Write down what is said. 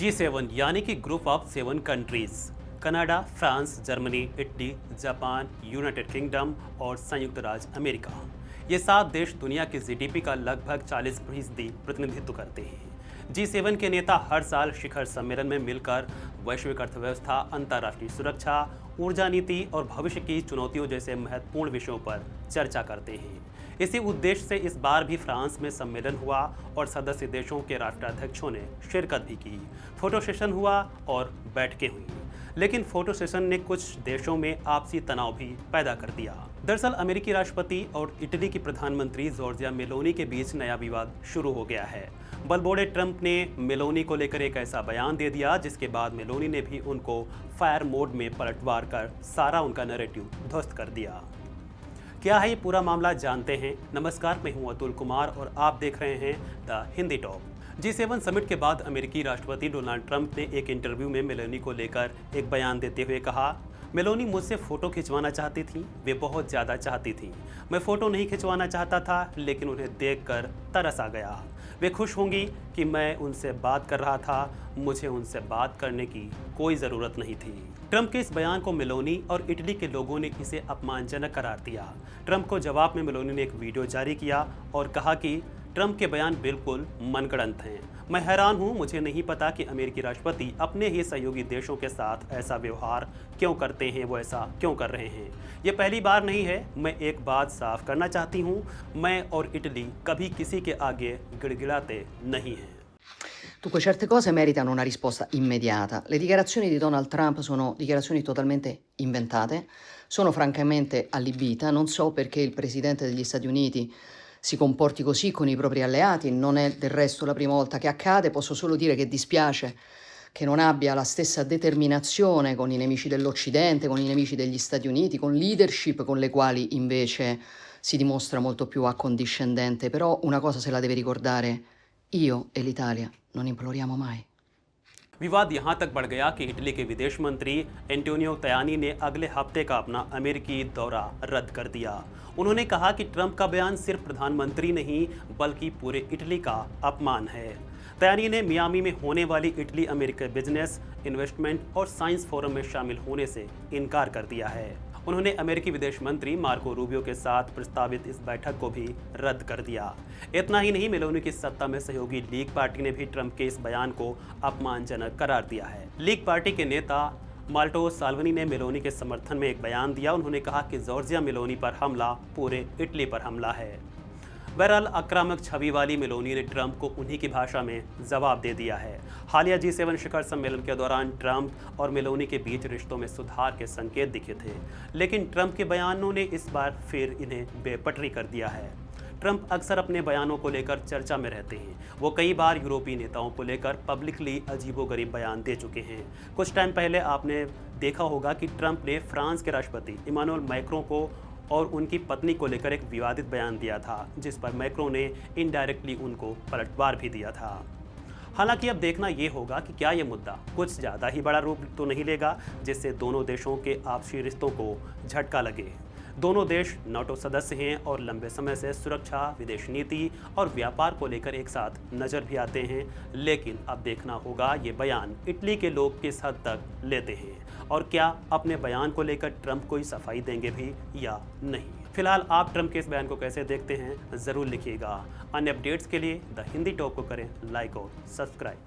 G7 यानी कि group of 7 countries Canada, France, Germany, Italy, Japan, United kingdom और संयुक्त राज्य अमेरिका। ये 7 देश दुनिया की जीडीपी का लगभग 40% प्रतिनिधित्व करते हैं। G7 के नेता हर साल शिखर सम्मेलन में मिलकर वैश्विक अर्थव्यवस्था, अंतर्राष्ट्रीय सुरक्षा, ऊर्जा नीति और भविष्य की चुनौतियों जैसे महत्वपूर्ण विषयों पर चर्चा करते हैं। इसी उद्देश्य से इस बार भी फ्रांस में सम्मेलन हुआ और सदस्य देशों के राष्ट्राध्यक्षों ने शिरकत भी की। फोटो सेशन हुआ और बैठकें हुई, लेकिन फोटो सेशन ने कुछ देशों में आपसी तनाव भी पैदा कर दिया। दरअसल अमेरिकी राष्ट्रपति और इटली की प्रधानमंत्री जॉर्जिया मेलोनी के बीच नया विवाद शुरू हो गया है। बलबोड़े ट्रंप ने मेलोनी को लेकर एक ऐसा बयान दे दिया जिसके बाद मेलोनी ने भी उनको फायर मोड में पलटवार कर सारा उनका नैरेटिव ध्वस्त कर दिया। क्या है ये पूरा मामला, जानते हैं। नमस्कार, मैं हूं अतुल कुमार और आप देख रहे हैं the Hindi talk. G7 summit के बाद अमेरिकी राष्ट्रपति डोनाल्ड ट्रंप ने एक इंटरव्यू में मेलोनी को लेकर एक बयान देते हुए कहा, मेलोनी मुझसे फ़ोटो खिंचवाना चाहती थी, वे बहुत ज़्यादा चाहती थी। मैं फ़ोटो नहीं खिंचवाना चाहता था, लेकिन उन्हें देखकर तरस आ गया। वे खुश होंगी कि मैं उनसे बात कर रहा था, मुझे उनसे बात करने की कोई ज़रूरत नहीं थी। ट्रंप के इस बयान को मेलोनी और इटली के लोगों ने इसे अपमानजनक करार दिया। ट्रंप को जवाब में मेलोनी ने एक वीडियो जारी किया और कहा कि ट्रंप के बयान बिल्कुल मनगढ़ंत हैं। मैं हैरान हूं, मुझे नहीं पता कि अमेरिकी राष्ट्रपति अपने ही सहयोगी देशों के साथ ऐसा व्यवहार क्यों करते हैं, वो ऐसा क्यों कर रहे हैं। ये पहली बार नहीं है। मैं एक बात साफ करना चाहती हूं, मैं और इटली कभी किसी के आगे गिड़गिड़ाते नहीं हैं। Dunque, certe cose meritano una risposta immediata. Le dichiarazioni di Donald Trump sono dichiarazioni totalmente inventate, sono francamente allibita, non so perché il Presidente degli Stati Uniti si comporti così con i propri alleati, non è del resto la prima volta che accade, posso solo dire che dispiace che non abbia la stessa determinazione con i nemici dell'Occidente, con i nemici degli Stati Uniti, con leadership con le quali invece si dimostra molto più accondiscendente, però una cosa se la deve ricordare, io e l'Italia non imploriamo mai. विवाद यहां तक बढ़ गया कि Italy के विदेश मंत्री Antonio तयानी ने अगले हफ्ते का अपना अमेरिकी दौरा रद्द कर दिया। उन्होंने कहा कि ट्रंप का बयान सिर्फ प्रधानमंत्री नहीं बल्कि पूरे इटली का अपमान है। तयानी ने मियामी में होने वाली इटली अमेरिका बिजनेस, इन्वेस्टमेंट और साइंस फोरम में शामिल होने से इनकार कर दिया है। उन्होंने अमेरिकी विदेश मंत्री मार्को रूबियो के साथ प्रस्तावित इस बैठक को भी रद्द कर दिया। इतना ही नहीं, मेलोनी की सत्ता में सहयोगी लीग पार्टी ने भी ट्रंप के इस बयान को अपमानजनक करार दिया है। लीग पार्टी के नेता माल्टो साल्विनी ने मेलोनी के समर्थन में एक बयान दिया। उन्होंने कहा कि जॉर्जिया मेलोनी पर हमला पूरे इटली पर हमला है। बहरहाल आक्रामक छवि वाली मेलोनी ने ट्रंप को उन्हीं की भाषा में जवाब दे दिया है। हालिया G7 शिखर सम्मेलन के दौरान ट्रंप और मेलोनी के बीच रिश्तों में सुधार के संकेत दिखे थे, लेकिन ट्रंप के बयानों ने इस बार फिर इन्हें बेपटरी कर दिया है। ट्रंप अक्सर अपने बयानों को लेकर चर्चा में रहते हैं। वो कई बार यूरोपीय नेताओं को लेकर पब्लिकली अजीबोगरीब बयान दे चुके हैं। कुछ टाइम पहले आपने देखा होगा कि ट्रंप ने फ्रांस के राष्ट्रपति इमानुएल मैक्रों को और उनकी पत्नी को लेकर एक विवादित बयान दिया था, जिस पर मैक्रों ने इनडायरेक्टली उनको पलटवार भी दिया था। हालांकि अब देखना ये होगा कि क्या ये मुद्दा कुछ ज़्यादा ही बड़ा रूप तो नहीं लेगा, जिससे दोनों देशों के आपसी रिश्तों को झटका लगे। दोनों देश नाटो सदस्य हैं और लंबे समय से सुरक्षा, विदेश नीति और व्यापार को लेकर एक साथ नज़र भी आते हैं। लेकिन अब देखना होगा ये बयान इटली के लोग किस हद तक लेते हैं और क्या अपने बयान को लेकर ट्रंप कोई सफाई देंगे भी या नहीं। फिलहाल आप ट्रंप के इस बयान को कैसे देखते हैं, ज़रूर लिखिएगा। अन्य अपडेट्स के लिए द हिंदी टॉक को करें लाइक और सब्सक्राइब।